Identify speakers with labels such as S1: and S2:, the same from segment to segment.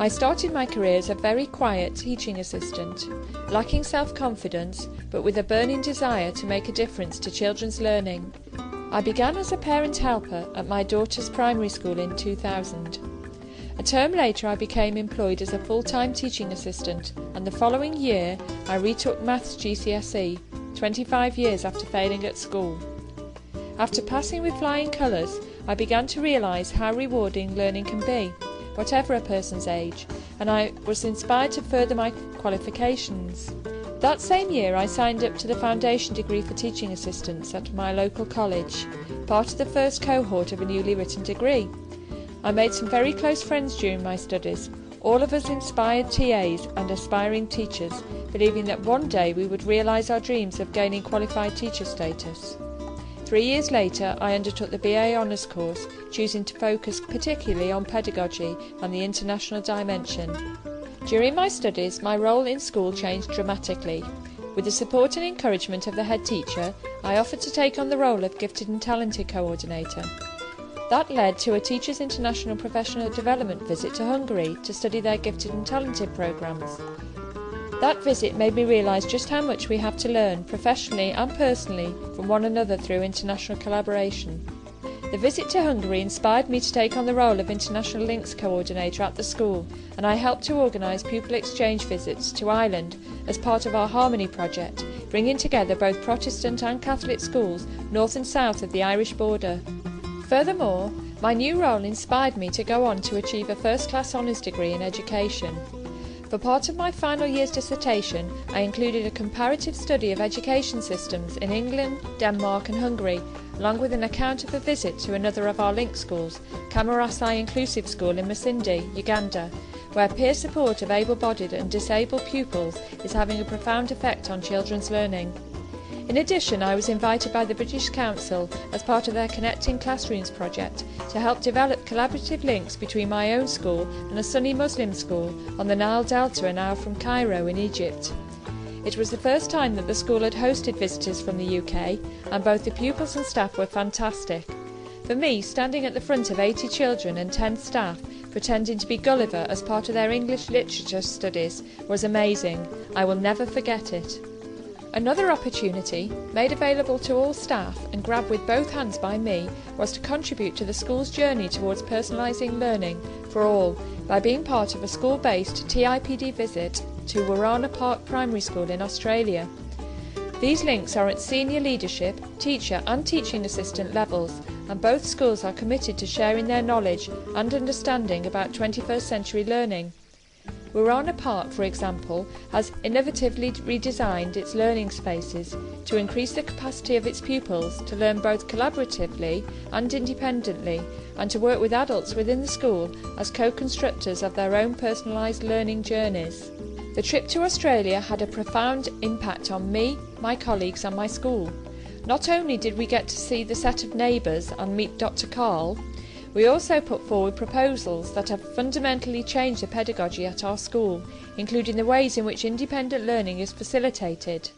S1: I started my career as a very quiet teaching assistant, lacking self-confidence but with a burning desire to make a difference to children's learning. I began as a parent helper at my daughter's primary school in 2000. A term later I became employed as a full-time teaching assistant, and the following year I retook Maths GCSE, 25 years after failing at school. After passing with flying colours, I began to realise how rewarding learning can be, whatever a person's age, and I was inspired to further my qualifications. That same year I signed up to the foundation degree for teaching assistants at my local college, part of the first cohort of a newly written degree. I made some very close friends during my studies, all of us inspired TAs and aspiring teachers, believing that one day we would realise our dreams of gaining qualified teacher status. 3 years later I undertook the BA Honours course, choosing to focus particularly on pedagogy and the international dimension. During my studies, my role in school changed dramatically. With the support and encouragement of the head teacher, I offered to take on the role of Gifted and Talented Coordinator. That led to a Teachers International Professional Development visit to Hungary to study their Gifted and Talented programmes. That visit made me realise just how much we have to learn, professionally and personally, from one another through international collaboration. The visit to Hungary inspired me to take on the role of International Links Coordinator at the school, and I helped to organise pupil exchange visits to Ireland as part of our Harmony project, bringing together both Protestant and Catholic schools north and south of the Irish border. Furthermore, my new role inspired me to go on to achieve a first-class honours degree in education. For part of my final year's dissertation, I included a comparative study of education systems in England, Denmark and Hungary, along with an account of a visit to another of our link schools, Kamarasai Inclusive School in Masindi, Uganda, where peer support of able-bodied and disabled pupils is having a profound effect on children's learning. In addition, I was invited by the British Council as part of their Connecting Classrooms project to help develop collaborative links between my own school and a Sunni Muslim school on the Nile Delta an hour from Cairo in Egypt. It was the first time that the school had hosted visitors from the UK, and both the pupils and staff were fantastic. For me, standing at the front of 80 children and 10 staff, pretending to be Gulliver as part of their English literature studies, was amazing. I will never forget it. Another opportunity, made available to all staff and grabbed with both hands by me, was to contribute to the school's journey towards personalising learning for all by being part of a school-based TIPD visit to Warana Park Primary School in Australia. These links are at senior leadership, teacher and teaching assistant levels, and both schools are committed to sharing their knowledge and understanding about 21st century learning. Warana Park, for example, has innovatively redesigned its learning spaces to increase the capacity of its pupils to learn both collaboratively and independently, and to work with adults within the school as co-constructors of their own personalised learning journeys. The trip to Australia had a profound impact on me, my colleagues and my school. Not only did we get to see the set of neighbours and meet Dr. Carl, we also put forward proposals that have fundamentally changed the pedagogy at our school, including the ways in which independent learning is facilitated.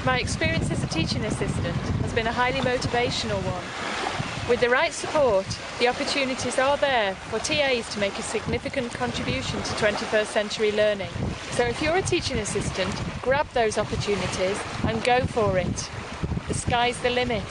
S1: My experience as a teaching assistant has been a highly motivational one. With the right support, the opportunities are there for TAs to make a significant contribution to 21st century learning. So if you're a teaching assistant, grab those opportunities and go for it. The sky's the limit.